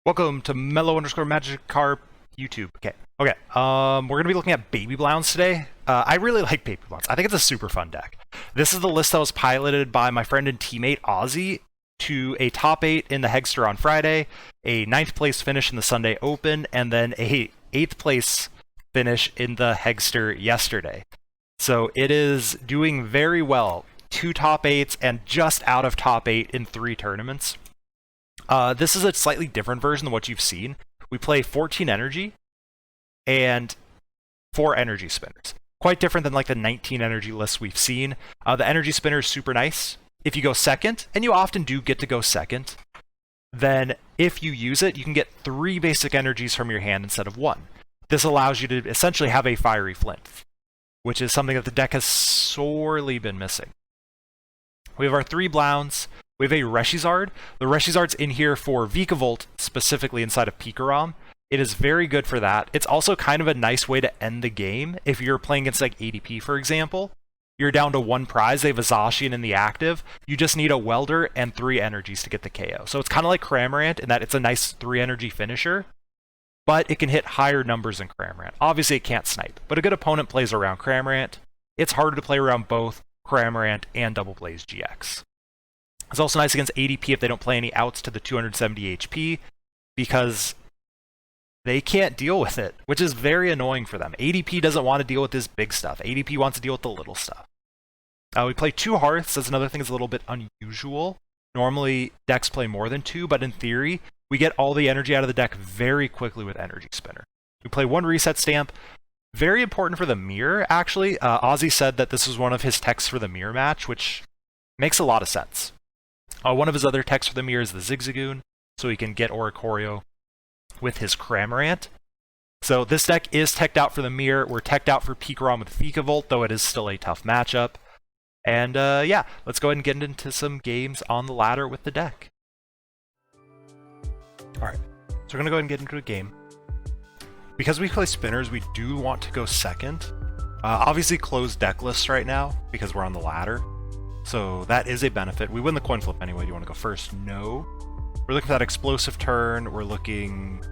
Welcome to Mellow_Magikarp YouTube. Okay. We're gonna be looking at Baby Blounds today. I really like Baby Blounds. I think it's a super fun deck. This is the list that was piloted by my friend and teammate Ozzy to a top 8 in the Hegsters on Friday, a 9th place finish in the Sunday Open, and then a 8th place finish in the Hegsters yesterday. So it is doing very well. 2 top 8s and just out of top 8 in 3 tournaments. This is a slightly different version than what you've seen. We play 14 energy and 4 energy spinners. Quite different than like the 19 energy lists we've seen. The energy spinner is super nice. If you go second, and you often do get to go second, then if you use it, you can get 3 basic energies from your hand instead of 1. This allows you to essentially have a fiery flint, which is something that the deck has sorely been missing. We have our 3 Blounds. We have a Reshiram. The Reshiram's in here for Vikavolt, specifically inside of Pikarom. It is very good for that. It's also kind of a nice way to end the game. If you're playing against like ADP, for example, you're down to 1 prize. They have a Zacian in the active. You just need a Welder and 3 energies to get the KO. So it's kind of like Cramorant in that it's a nice 3 energy finisher, but it can hit higher numbers than Cramorant. Obviously, it can't snipe, but a good opponent plays around Cramorant. It's harder to play around both Cramorant and Double Blaze GX. It's also nice against ADP if they don't play any outs to the 270 HP, because they can't deal with it, which is very annoying for them. ADP doesn't want to deal with this big stuff. ADP wants to deal with the little stuff. We play 2 Hearths. That's another thing that's a little bit unusual. Normally, decks play more than 2, but in theory, we get all the energy out of the deck very quickly with Energy Spinner. We play 1 Reset Stamp. Very important for the mirror, actually. Ozzy said that this was one of his techs for the mirror match, which makes a lot of sense. One of his other techs for the mirror is the Zigzagoon, so he can get Oricorio with his Cramorant. So this deck is teched out for the mirror. We're teched out for Pikarom with Vikavolt, though it is still a tough matchup. And yeah, let's go ahead and get into some games on the ladder with the deck. Alright, so we're going to go ahead and get into a game. Because we play spinners, we do want to go second. Obviously closed deck lists right now, because we're on the ladder. So that is a benefit. We win the coin flip anyway. Do you want to go first? No. We're looking for that explosive turn. We're looking...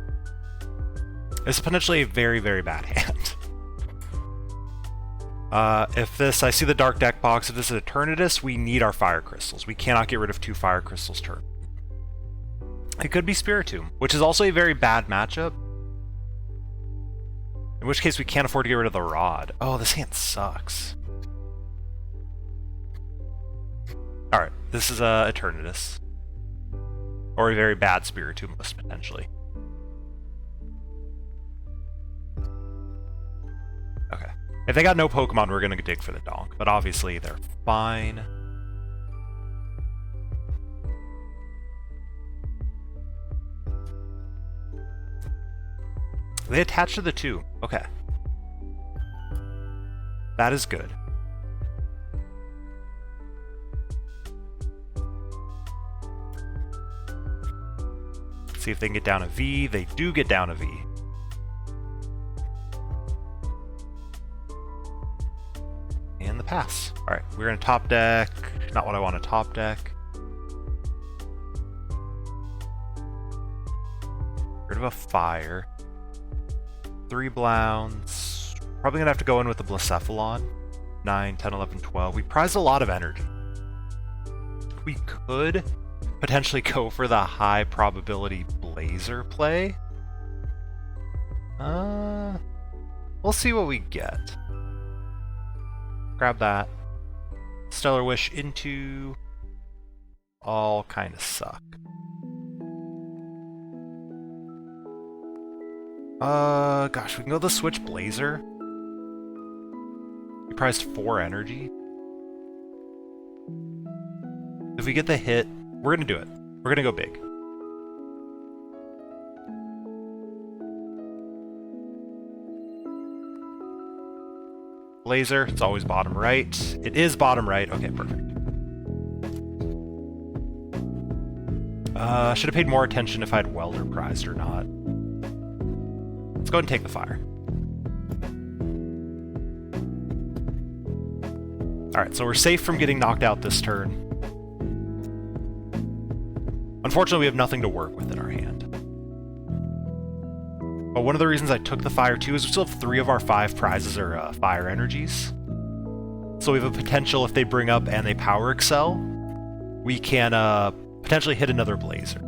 It's potentially a very, very bad hand. If this... I see the dark deck box. If this is Eternatus, we need our Fire Crystals. We cannot get rid of 2 Fire Crystals turn. It could be Spiritomb, which is also a very bad matchup. In which case we can't afford to get rid of the Rod. Oh, this hand sucks. Alright, this is Eternatus. Or a very bad Spiritomb list, potentially. Okay. If they got no Pokemon, we're gonna dig for the Donk, but obviously they're fine. They attach to the 2. Okay. That is good. See if they can get down a V. They do get down a V. And the pass. Alright, we're in top deck. Not what I want to top deck. Rid of a fire. 3 Blounds. Probably gonna have to go in with the Blacephalon. 9, 10, 11, 12. We prize a lot of energy. We could potentially go for the high probability Blazer play. We'll see what we get. Grab that. Stellar Wish into... All kind of suck. Gosh, we can go the Switch Blazer. We prized 4 energy. If we get the hit, we're gonna do it. We're gonna go big. Blazer, it's always bottom right. It is bottom right. Okay, perfect. Should have paid more attention if I had Welder prized or not. Let's go ahead and take the fire. Alright, so we're safe from getting knocked out this turn. Unfortunately, we have nothing to work with in our hand. But one of the reasons I took the Fire too is we still have 3 of our 5 prizes are Fire energies. So we have a potential if they bring up and they Power Excel, we can potentially hit another Blazer.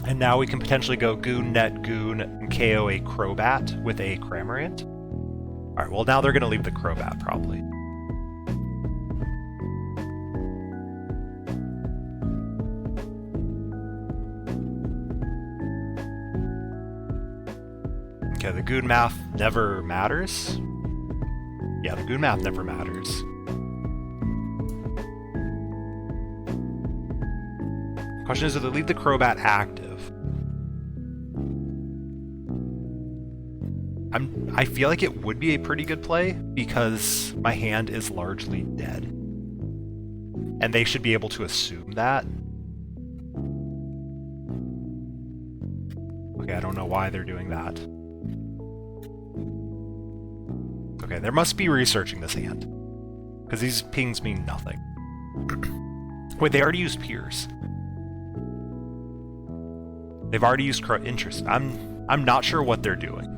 And now we can potentially go Goon, Net, Goon, and KO a Crobat with a Cramorant. Alright, well now they're going to leave the Crobat, probably. Okay, the Goon math never matters. Yeah, the Goon math never matters. Question is, do they leave the Crobat active? I feel like it would be a pretty good play because my hand is largely dead. And they should be able to assume that. Okay, I don't know why they're doing that. Okay, there must be researching this hand. Because these pings mean nothing. Wait, they already used Piers. They've already used interest. I'm not sure what they're doing.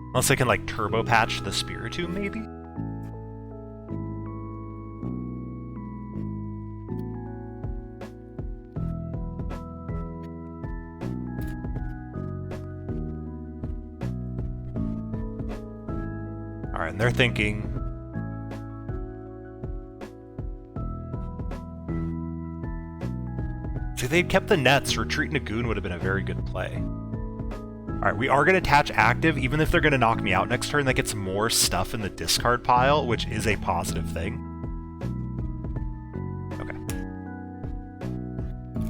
Unless they can, like, turbo patch the Spiritomb, maybe? Alright, and they're thinking... See, if they'd kept the nets, retreating a Goon would have been a very good play. Alright, we are going to attach active, even if they're going to knock me out next turn. That gets more stuff in the discard pile, which is a positive thing. Okay.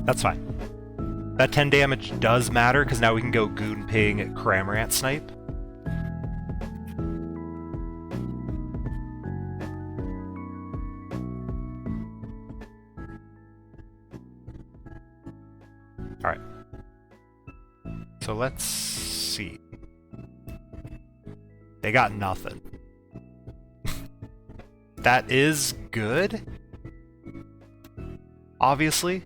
That's fine. That 10 damage does matter, because now we can go Goon Ping Cramorant Snipe. Alright. So let's see. They got nothing. That is good. Obviously.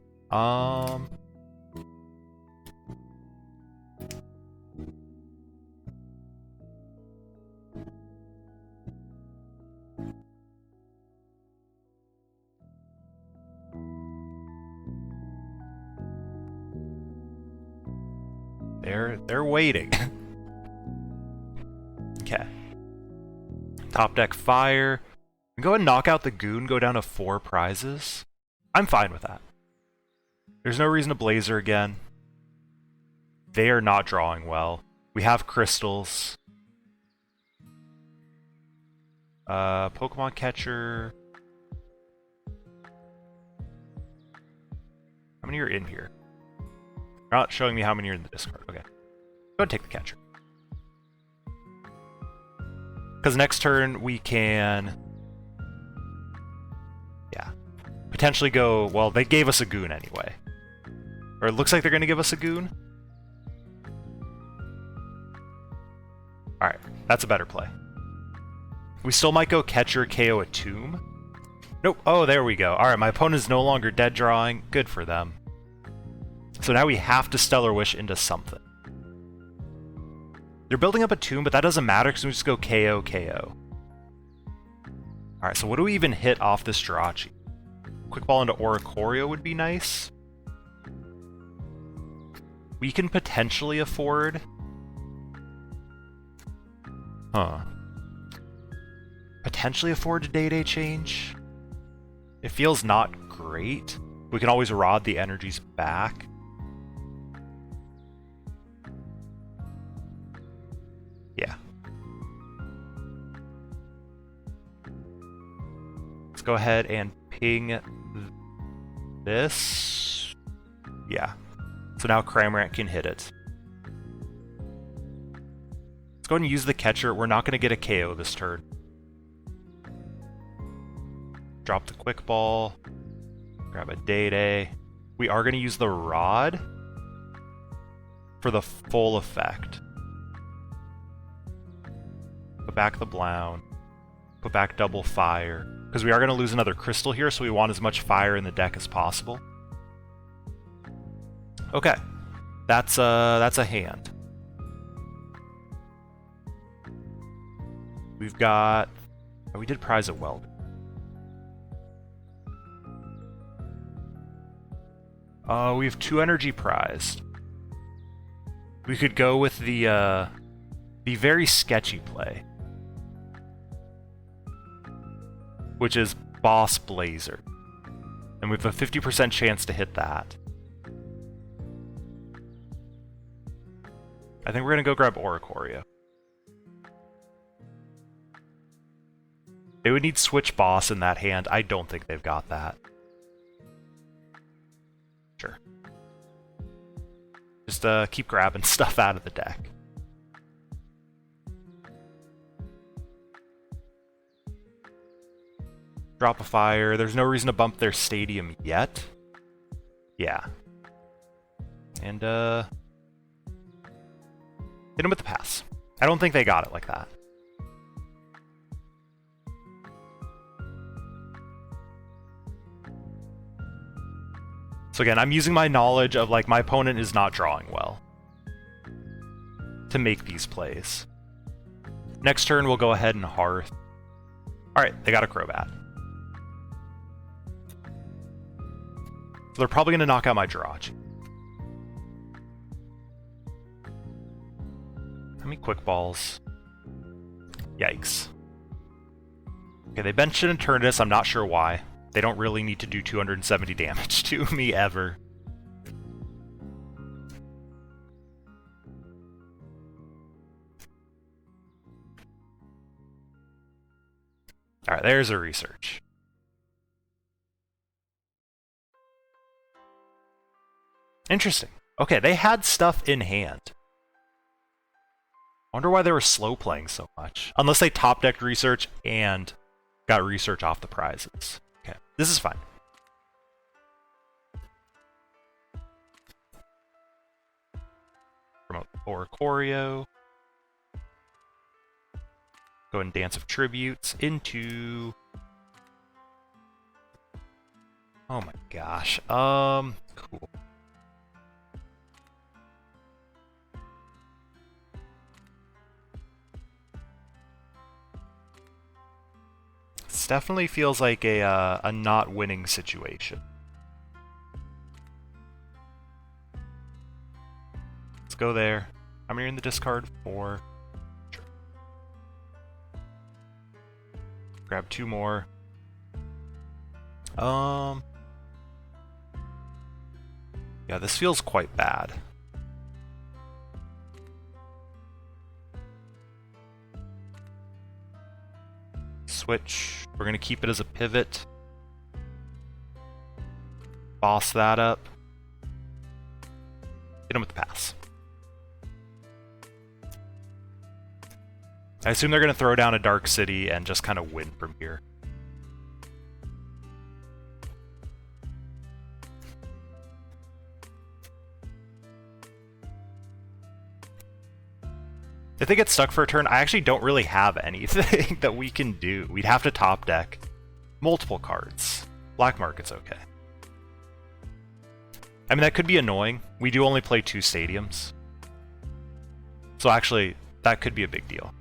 They're waiting. Okay. Top deck Fire. Go ahead and knock out the Goon, go down to 4 prizes. I'm fine with that. There's no reason to Blazer again. They are not drawing well. We have crystals. Pokemon Catcher. How many are in here? They're not showing me how many are in the discard. Okay. Go ahead and take the Catcher. Because next turn we can... Yeah. Potentially go... Well, they gave us a Goon anyway. Or it looks like they're going to give us a Goon. Alright, that's a better play. We still might go Catcher, KO a Tomb. Nope. Oh, there we go. Alright, my opponent's no longer dead drawing. Good for them. So now we have to Stellar Wish into something. They're building up a Tomb, but that doesn't matter because we just go KO, KO. Alright, so what do we even hit off this Jirachi? Quick Ball into Oricorio would be nice. We can potentially afford... Huh. Potentially afford a Day-Day change? It feels not great. We can always Rod the energies back. Yeah. Let's go ahead and ping this. Yeah. So now Cramorant can hit it. Let's go ahead and use the Catcher. We're not going to get a KO this turn. Drop the Quick Ball. Grab a Day-Day. We are going to use the Rod for the full effect. Go back the Blound. Put back double fire. Because we are going to lose another crystal here, so we want as much fire in the deck as possible. Okay. That's a hand. We've got... Oh, we did prize at Welder. We have 2 energy prized. We could go with the very sketchy play, which is Boss Blazer. And we have a 50% chance to hit that. I think we're going to go grab Oricorio. They would need Switch Boss in that hand. I don't think they've got that. Sure. Just keep grabbing stuff out of the deck. Drop a fire. There's no reason to bump their stadium yet. Yeah. And, hit him with the pass. I don't think they got it like that. So again, I'm using my knowledge of, like, my opponent is not drawing well to make these plays. Next turn, we'll go ahead and Hearth. Alright, they got a Crobat. So they're probably going to knock out my Jirachi. How many quick balls? Yikes. Okay, they benched an Eternatus, I'm not sure why. They don't really need to do 270 damage to me ever. Alright, there's a research. Interesting. Okay, they had stuff in hand. Wonder why they were slow playing so much. Unless they top-decked research and got research off the prizes. Okay, this is fine. Promote Oricorio. Go and Dance of Tributes into... Oh my gosh. Cool. This definitely feels like a not winning situation. Let's go there. How many are in the discard? 4. Sure. Grab 2 more. Yeah, this feels quite bad. Switch. We're going to keep it as a pivot. Boss that up. Hit him with the pass. I assume they're going to throw down a Dark City and just kind of win from here. If they get stuck for a turn, I actually don't really have anything that we can do. We'd have to top deck multiple cards. Black Market's okay. I mean, that could be annoying. We do only play 2 stadiums. So actually, that could be a big deal.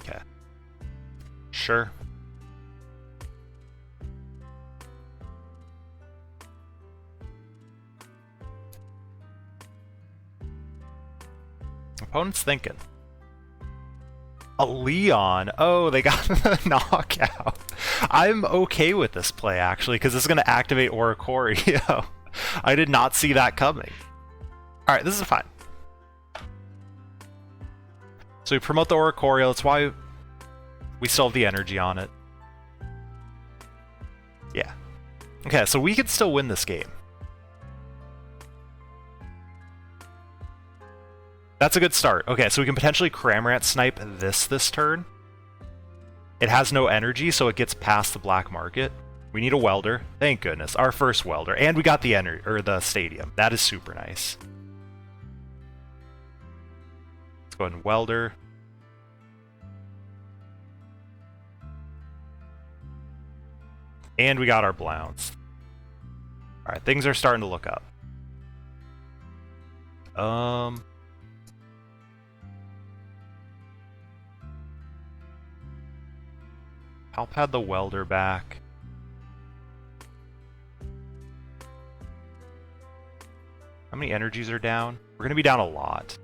Okay. Sure. Opponent's thinking. A Leon. Oh, they got the knockout. I'm okay with this play, actually, because this is going to activate Oricorio. I did not see that coming. Alright, this is fine. So we promote the Oricorio. That's why we still have the energy on it. Yeah. Okay, so we could still win this game. That's a good start. Okay, so we can potentially Cramorant snipe this turn. It has no energy, so it gets past the black market. We need a welder. Thank goodness. Our first welder. And we got the the stadium. That is super nice. Let's go ahead and welder. And we got our Blounce. Alright, things are starting to look up. Pal Pad the welder back. How many energies are down? We're going to be down a lot.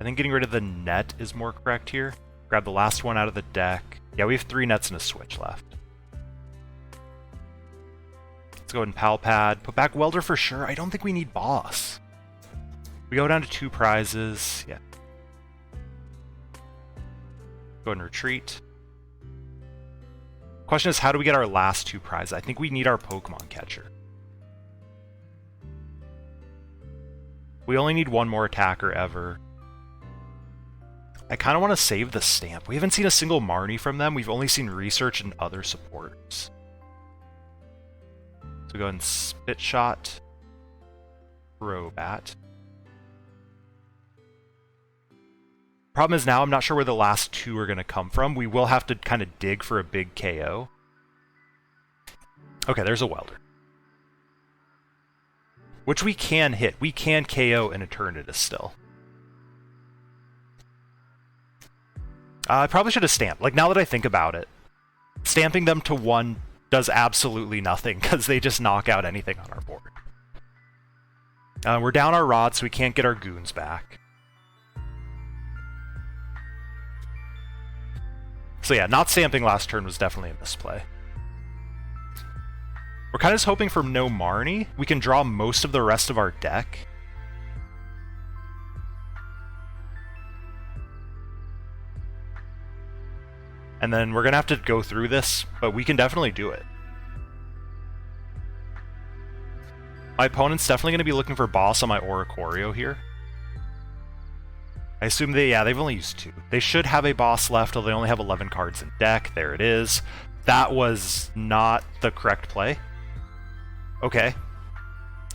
I think getting rid of the net is more correct here. Grab the last one out of the deck. Yeah, we have 3 nets and a switch left. Let's go ahead and Pal Pad. Put back welder for sure. I don't think we need boss. We go down to 2 prizes. Yeah. Go ahead and retreat. Question is, how do we get our last 2 prizes? I think we need our Pokemon Catcher. We only need 1 more attacker ever. I kind of want to save the stamp. We haven't seen a single Marnie from them. We've only seen research and other supports. So go ahead and Spit Shot. Crobat. Problem is now I'm not sure where the last 2 are going to come from. We will have to kind of dig for a big KO. Okay, there's a welder. Which we can hit. We can KO an Eternatus still. I probably should have stamped. Like, now that I think about it, stamping them to 1 does absolutely nothing, because they just knock out anything on our board. We're down our Rod, so we can't get our Goons back. So yeah, not stamping last turn was definitely a misplay. We're kind of just hoping for no Marnie. We can draw most of the rest of our deck. And then we're going to have to go through this, but we can definitely do it. My opponent's definitely going to be looking for boss on my Oricorio here. I assume they've only used 2. They should have a boss left, although they only have 11 cards in deck. There it is. That was not the correct play. Okay.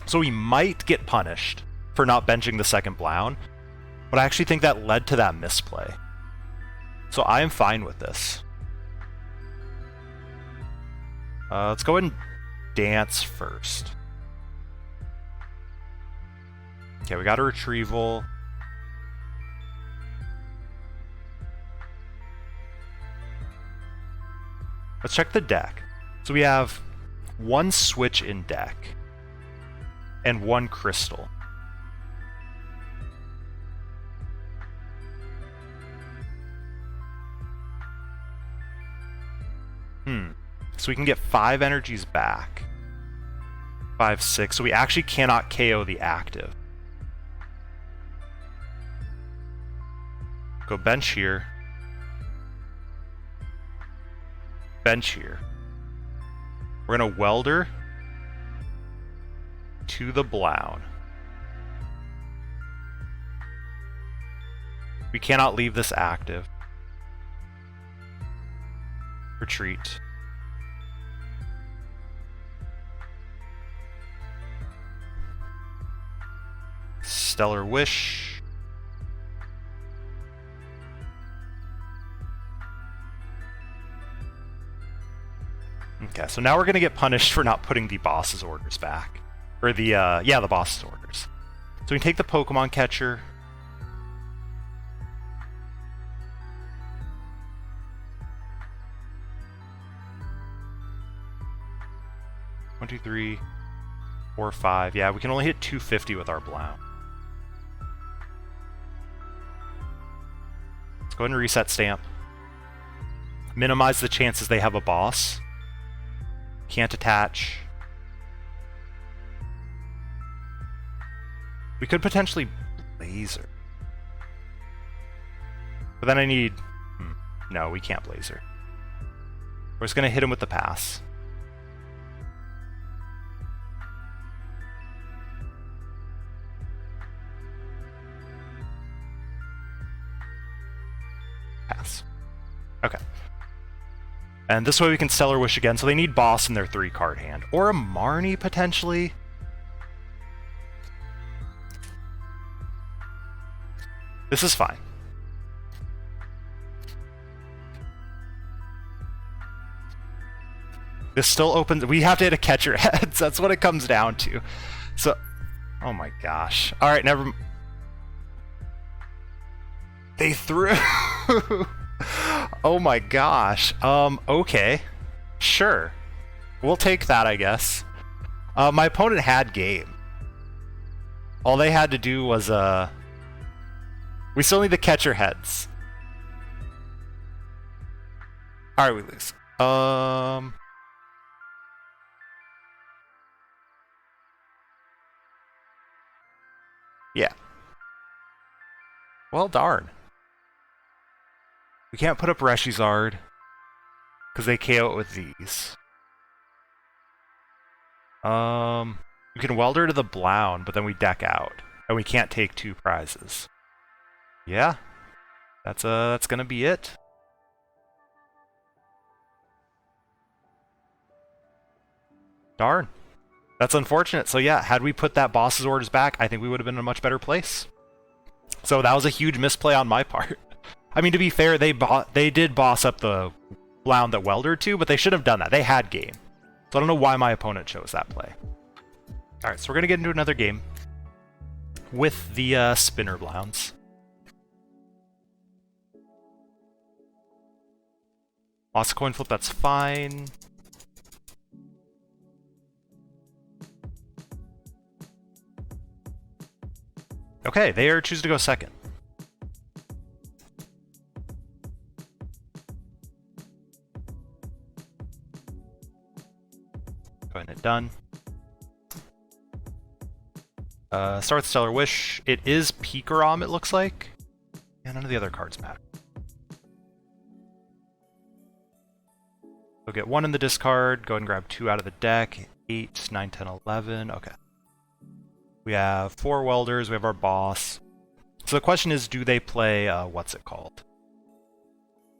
So we might get punished for not benching the second Blown, but I actually think that led to that misplay. So I am fine with this. Let's go ahead and dance first. Okay, we got a retrieval. Let's check the deck. So we have 1 switch in deck and 1 crystal. So we can get 5 energies back. 5, 6. So we actually cannot KO the active. Go bench here. Bench here. We're going to welder to the Blown. We cannot leave this active. Retreat. Stellar Wish. Okay, so now we're going to get punished for not putting the boss's orders back. Or the boss's orders. So we take the Pokemon Catcher. One, 2, 3, 4, 5. Yeah, we can only hit 250 with our Blown. Let's go ahead and reset stamp. Minimize the chances they have a boss. Can't attach. We could potentially Blazer. But then I need... No, we can't Blazer. We're just going to hit him with the pass. Pass. Okay. And this way we can Stellar Wish again, so they need Boss in their 3-card hand. Or a Marnie, potentially. This is fine. This still opens... We have to hit a Catcher Heads. That's what it comes down to. So... Oh my gosh. Alright, never... They threw... Oh my gosh. Okay. Sure. We'll take that, I guess. My opponent had game. All they had to do was, we still need the Catcher Heads. Alright, we lose. Yeah. Well, darn. We can't put up Reshiram because they KO it with these. We can Welder to the Blound, but then we deck out, and we can't take 2 prizes. Yeah, that's gonna be it. Darn. That's unfortunate. So yeah, had we put that boss's orders back, I think we would have been in a much better place. So that was a huge misplay on my part. I mean, to be fair, they did boss up the Blound that Welder to, but they should have done that. They had game. So I don't know why my opponent chose that play. Alright, so we're going to get into another game with the Spinner Blounds. Lost a coin flip, that's fine. Okay, they are choosing to go second. Go ahead and hit done. Start with Stellar Wish. It is Pikarom, it looks like. Yeah, none of the other cards matter. So get 1 in the discard. Go ahead and grab 2 out of the deck. 8, 9, 10, 11. Okay. We have 4 Welders, we have our boss. So the question is, do they play, what's it called?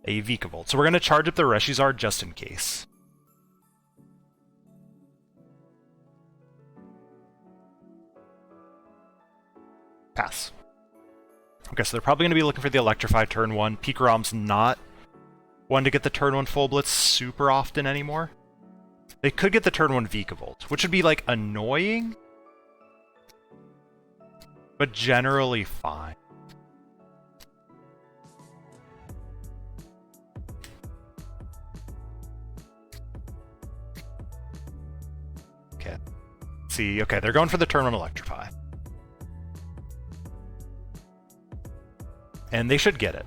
A Vikavolt. So we're going to charge up the Reshiram just in case. Pass. Okay, so they're probably going to be looking for the Electrify turn 1. Pikarom's not one to get the turn 1 Full Blitz super often anymore. They could get the turn 1 Vikavolt, which would be, like, annoying, but generally fine. Okay. See, okay, they're going for the turn 1 Electrify. And they should get it.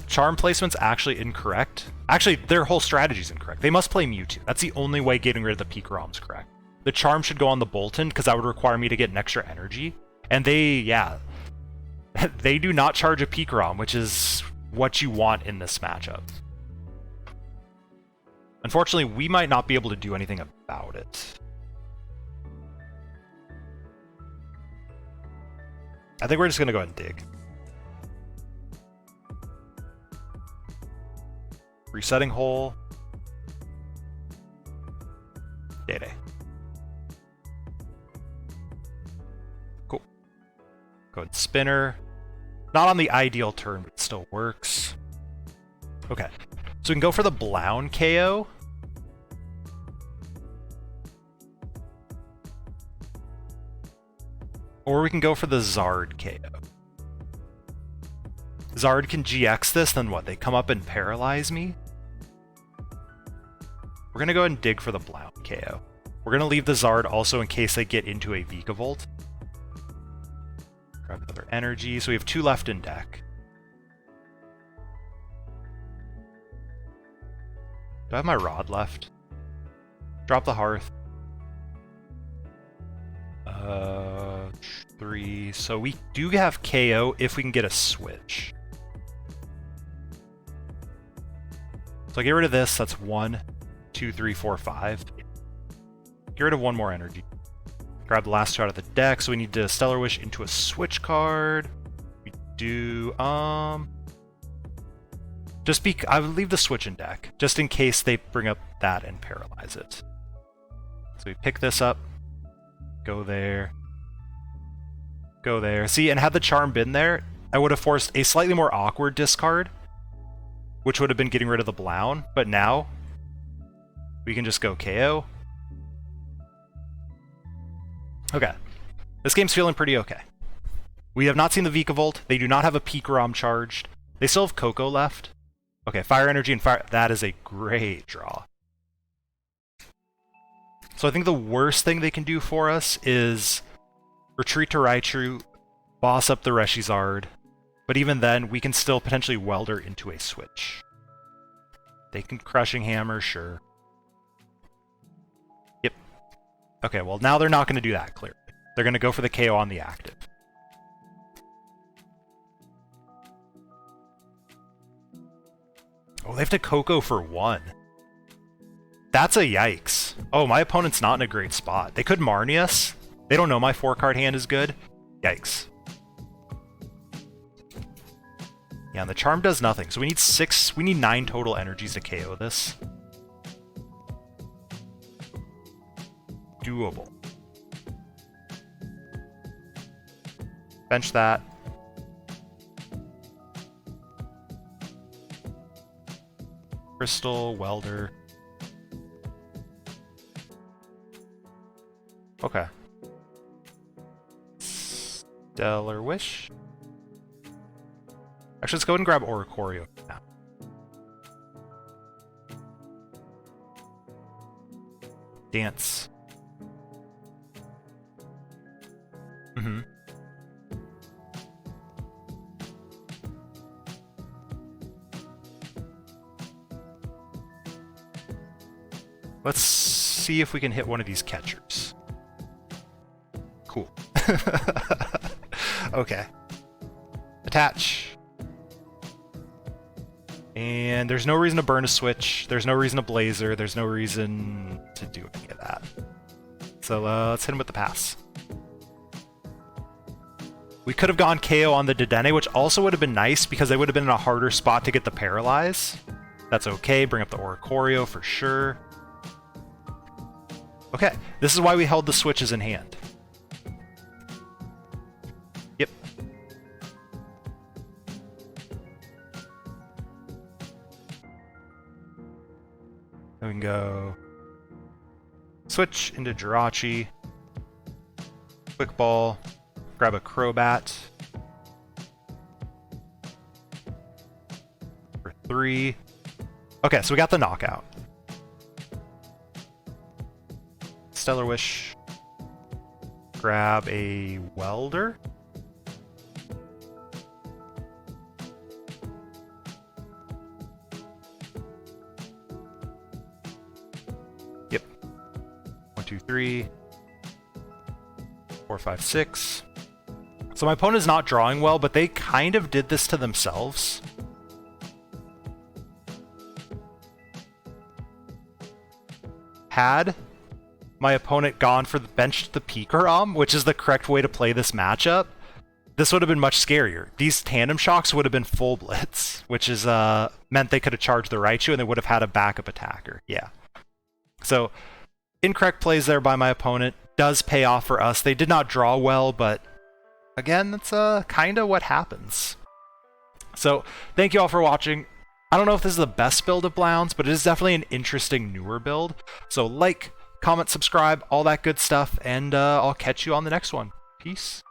Charm placement's actually incorrect. Actually, their whole strategy's incorrect. They must play Mewtwo. That's the only way getting rid of the Pikarom's correct. The Charm should go on the Bolton, because that would require me to get an extra energy. And they, yeah, they do not charge a Pikarom, which is what you want in this matchup. Unfortunately, we might not be able to do anything about it. I think we're just going to go ahead and dig. Resetting hole. Dedenne. Cool. Go ahead, Spinner. Not on the ideal turn, but it still works. Okay. So we can go for the Blound KO. Or we can go for the Zard KO. Zard can GX this, then what? They come up and paralyze me? We're going to go ahead and dig for the Blound KO. We're going to leave the Zard also in case they get into a Vikavolt. Grab another energy. So we have 2 left in deck. Do I have my Rod left? Drop the Hearth. 3. So we do have KO if we can get a switch. So I get rid of this. That's 1, 2, 3, 4, 5. Get rid of 1 more energy. Grab the last 2 out of the deck. So we need to Stellar Wish into a switch card. We do I would leave the Switch in deck, just in case they bring up that and paralyze it. So we pick this up, go there, go there. See, and had the Charm been there, I would have forced a slightly more awkward discard, which would have been getting rid of the Blown, but now we can just go KO. Okay. This game's feeling pretty okay. We have not seen the Vikavolt. They do not have a Pikarom charged. They still have Coco left. Okay, Fire Energy and Fire... That is a great draw. So I think the worst thing they can do for us is retreat to Raichu, boss up the Reshiram, but even then, we can still potentially Welder into a Switch. They can Crushing Hammer, sure. Yep. Okay, well now they're not going to do that, clearly. They're going to go for the KO on the active. Oh, they have to Coco for 1. That's a yikes. Oh, my opponent's not in a great spot. They could Marnius. They don't know my 4-card hand is good. Yikes. Yeah, and the Charm does nothing. So we need 9 total energies to KO this. Doable. Bench that. Crystal, Welder. Okay. Stellar Wish. Actually, let's go ahead and grab Oricorio now. Dance. Let's see if we can hit one of these catchers. Cool. Okay. Attach. And there's no reason to burn a Switch. There's no reason to Blazer. There's no reason to do any of that. So let's hit him with the pass. We could have gone KO on the Dedenne, which also would have been nice because they would have been in a harder spot to get the Paralyze. That's okay. Bring up the Oricorio for sure. Okay, this is why we held the Switches in hand. Yep. Then we can go Switch into Jirachi. Quick Ball. Grab a Crobat. For 3. Okay, so we got the knockout. Stellar Wish. Grab a Welder. Yep. 1, 2, 3. 4, 5, 6. So my opponent is not drawing well, but they kind of did this to themselves. Had my opponent gone for the bench the Pikarom, which is the correct way to play this matchup, this would have been much scarier. These Tandem Shocks would have been full blitz, which is meant they could have charged the Raichu and they would have had a backup attacker. Yeah. So incorrect plays there by my opponent does pay off for us. They did not draw well, but again, that's kind of what happens. So thank you all for watching. I don't know if this is the best build of Blounds, but it is definitely an interesting newer build. So like, comment, subscribe, all that good stuff, and I'll catch you on the next one. Peace.